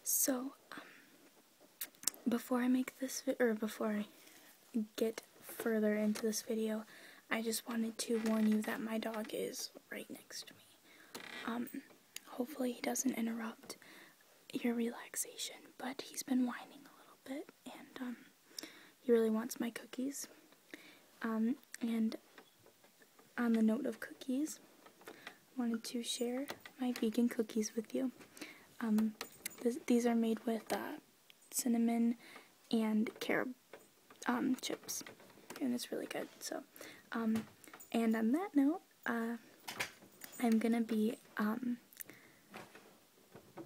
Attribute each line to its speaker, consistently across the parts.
Speaker 1: So, before I make this before I get further into this video, I just wanted to warn you that my dog is right next to me. Hopefully he doesn't interrupt your relaxation, but he's been whining a little bit, and he really wants my cookies. And on the note of cookies, I wanted to share my vegan cookies with you. These are made with cinnamon and carob chips, and it's really good. So, and on that note, I'm gonna be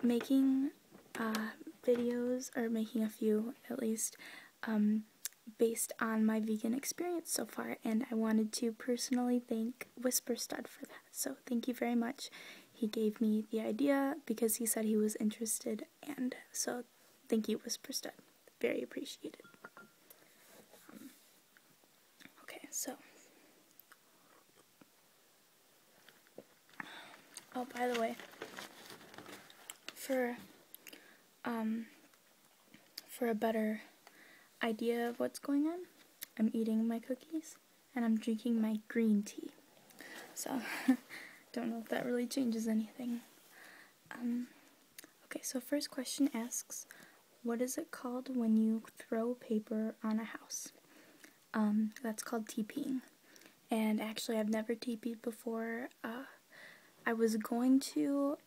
Speaker 1: making videos, or making a few at least, based on my vegan experience so far, and I wanted to personally thank Whisperstud for that. So thank you very much. He gave me the idea because he said he was interested, and so thank you, Whisperstud. Very appreciated. Okay, so. Oh, by the way, for a better idea of what's going on, I'm eating my cookies and I'm drinking my green tea. So, don't know if that really changes anything. Okay, so first question asks, what is it called when you throw paper on a house? That's called TPing. And actually, I've never TP'd before. I was going to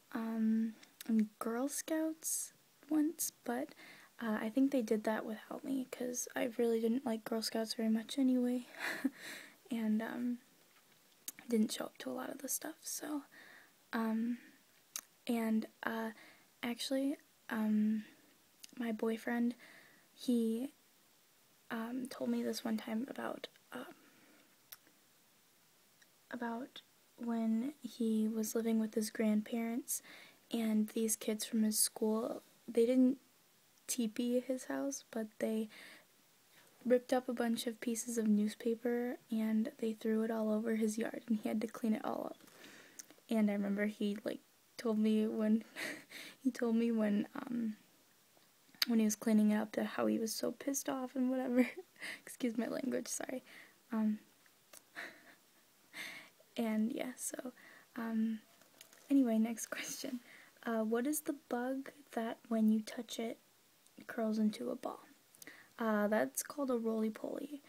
Speaker 1: Girl Scouts once, but I think they did that without me because I really didn't like Girl Scouts very much anyway, and didn't show up to a lot of the stuff. So, actually, my boyfriend, he told me this one time about when he was living with his grandparents, and these kids from his school, they didn't teepee his house, but they ripped up a bunch of pieces of newspaper and they threw it all over his yard, and he had to clean it all up. And I remember he told me when when he was cleaning it up, to how he was so pissed off and whatever. Excuse my language, sorry. And yeah, so anyway, next question. What is the bug that when you touch it curls into a ball? That's called a roly-poly,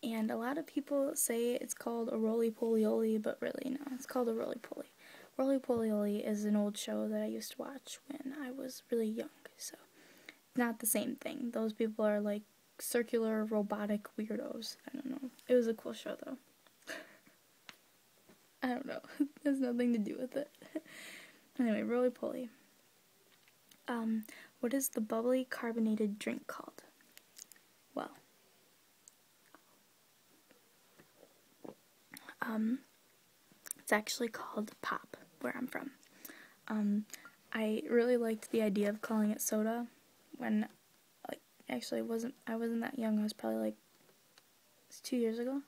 Speaker 1: and a lot of people say it's called a roly-poly-oly, but really no, it's called a roly-poly. Roly-poly-oly is an old show that I used to watch when I was really young, so not the same thing. Those people are like circular robotic weirdos. I don't know. It was a cool show though. I don't know. It has nothing to do with it. Anyway, roly-poly. What is the bubbly carbonated drink called? Well, it's actually called pop, where I'm from. I really liked the idea of calling it soda when, actually I wasn't that young. I was probably it's 2 years ago.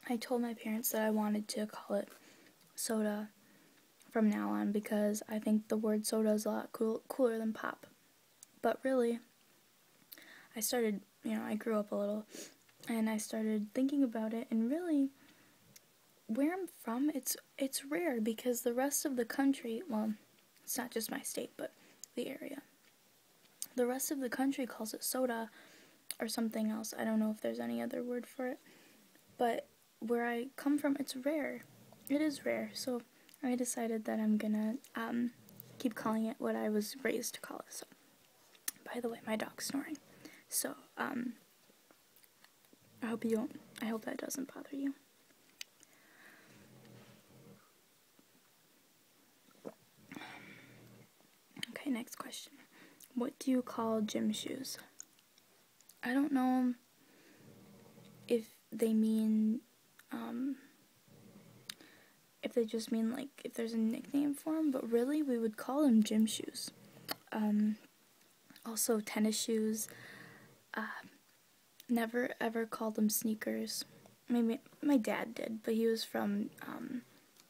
Speaker 1: I told my parents that I wanted to call it soda from now on because I think the word soda is a lot cooler than pop. But really, I started, I grew up a little, and I started thinking about it, and really, where I'm from, it's rare because the rest of the country, well, it's not just my state, but the area. The rest of the country calls it soda or something else. I don't know if there's any other word for it, but where I come from, it's rare. It is rare, so I decided that I'm gonna keep calling it what I was raised to call it. So, by the way, my dog's snoring. So, I hope that doesn't bother you. Okay, next question. What do you call gym shoes? I don't know if they mean they just mean like if there's a nickname for them, but really we would call them gym shoes. Also tennis shoes. Never ever called them sneakers. Maybe my dad did, but he was from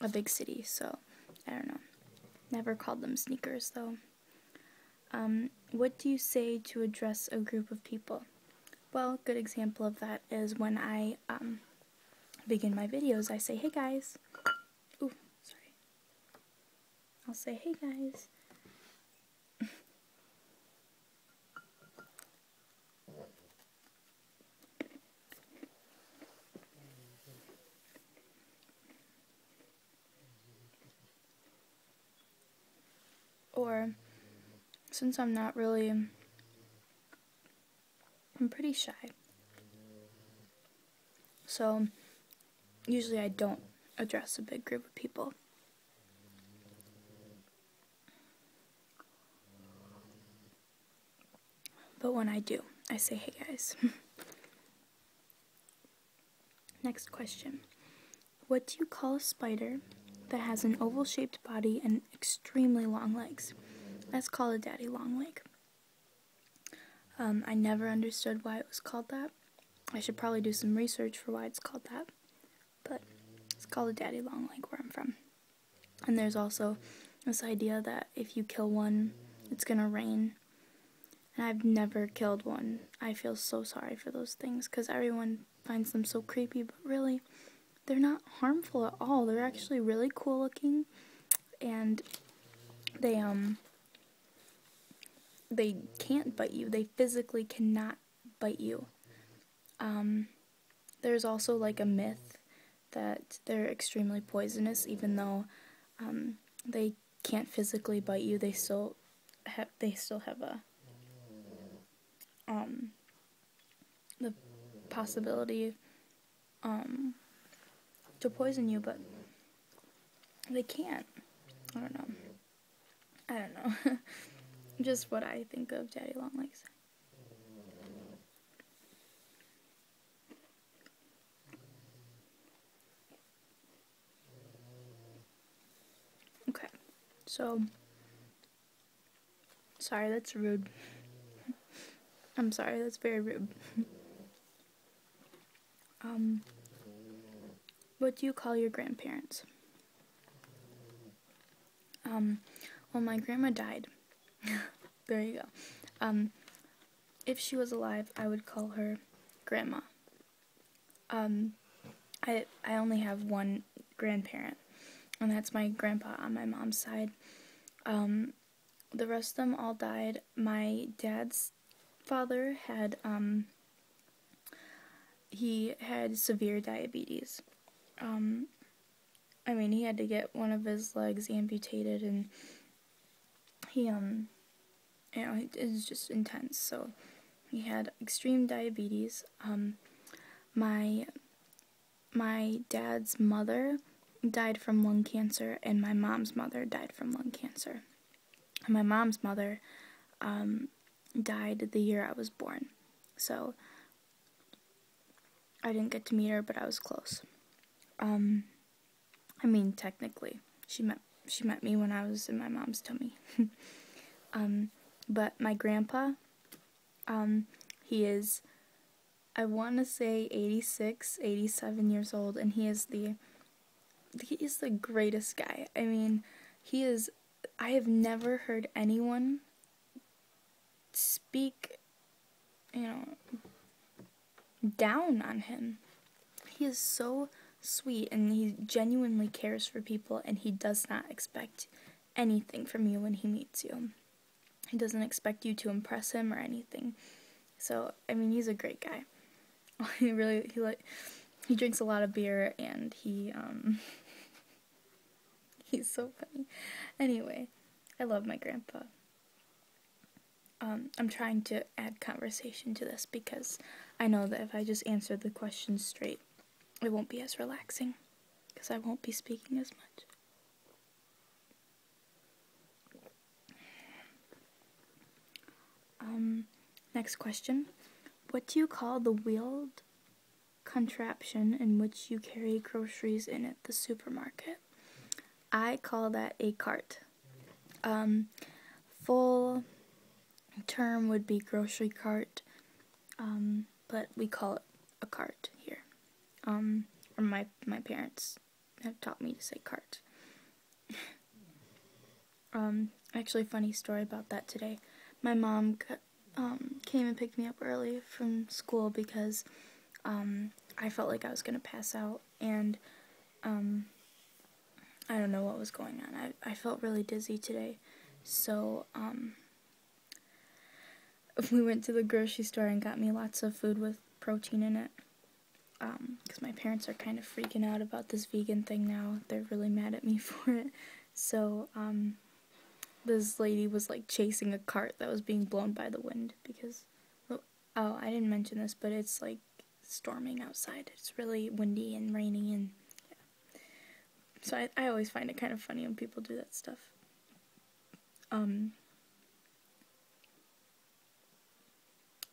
Speaker 1: a big city, so I don't know. Never called them sneakers though. What do you say to address a group of people? Well, a good example of that is when I begin my videos, I say, hey guys. Ooh, sorry. I'll say, hey guys. Or, since I'm pretty shy. So, usually I don't address a big group of people. But when I do, I say, hey guys. Next question. What do you call a spider that has an oval-shaped body and extremely long legs? That's called a daddy long leg. I never understood why it was called that. I should probably do some research for why it's called that. But it's called a daddy long leg where I'm from. And there's also this idea that if you kill one, it's gonna rain. And I've never killed one. I feel so sorry for those things because everyone finds them so creepy, but really, they're not harmful at all. They're actually really cool looking, and they can't bite you. They physically cannot bite you. There's also like a myth that they're extremely poisonous, even though they can't physically bite you. They still have a the possibility to poison you, but they can't. I don't know. Just what I think of daddy long legs. Okay, so sorry, that's rude. I'm sorry, that's very rude. What do you call your grandparents? Well, my grandma died. There you go. If she was alive, I would call her grandma. I only have one grandparent, and that's my grandpa on my mom's side. The rest of them all died. My dad's father had, he had severe diabetes. I mean, he had to get one of his legs amputated, and he, it was just intense, so he had extreme diabetes. My dad's mother died from lung cancer, and my mom's mother died from lung cancer. And my mom's mother, died the year I was born, so I didn't get to meet her, but I was close. I mean, technically, she met me when I was in my mom's tummy. But my grandpa, he is, I want to say 86, 87 years old, and he is the greatest guy. I mean, I have never heard anyone speak, down on him. He is so sweet, and he genuinely cares for people, and he does not expect anything from you when he meets you. He doesn't expect you to impress him or anything. So, I mean, he's a great guy. He drinks a lot of beer, and he's so funny. Anyway, I love my grandpa. I'm trying to add conversation to this because I know that if I just answer the questions straight, it won't be as relaxing because I won't be speaking as much. Next question. What do you call the wheeled contraption in which you carry groceries in at the supermarket? I call that a cart. Full term would be grocery cart, but we call it a cart here. Or my parents have taught me to say cart. Actually, funny story about that today. My mom came and picked me up early from school because I felt like I was gonna pass out, and I don't know what was going on. I felt really dizzy today, so we went to the grocery store and got me lots of food with protein in it, because my parents are kind of freaking out about this vegan thing now. They're really mad at me for it. So this lady was like chasing a cart that was being blown by the wind because, oh, I didn't mention this, but it's like storming outside. It's really windy and rainy, and yeah. So I always find it kind of funny when people do that stuff.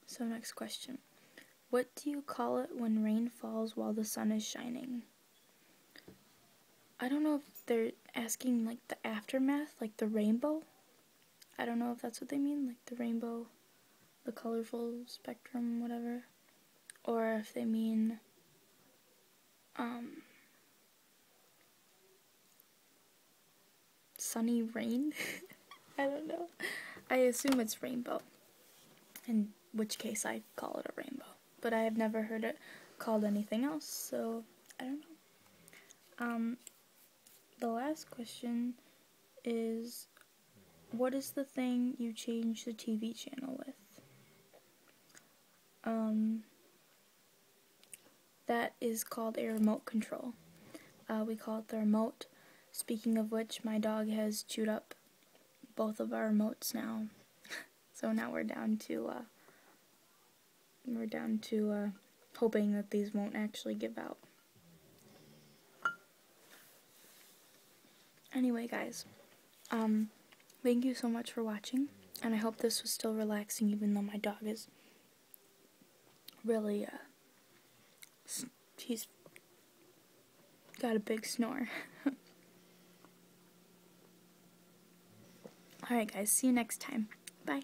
Speaker 1: So next question. What do you call it when rain falls while the sun is shining? I don't know if they're asking like the aftermath, like the rainbow. I don't know if that's what they mean, like the rainbow, the colorful spectrum, whatever. Or if they mean, sunny rain? I don't know. I assume it's rainbow, in which case I call it a rainbow. But I have never heard it called anything else, so I don't know. The last question is, what is the thing you change the TV channel with? That is called a remote control. We call it the remote. Speaking of which, my dog has chewed up both of our remotes now. So now we're down to hoping that these won't actually give out. Anyway, guys, thank you so much for watching, and I hope this was still relaxing even though my dog is really, he's got a big snore. Alright guys, see you next time. Bye.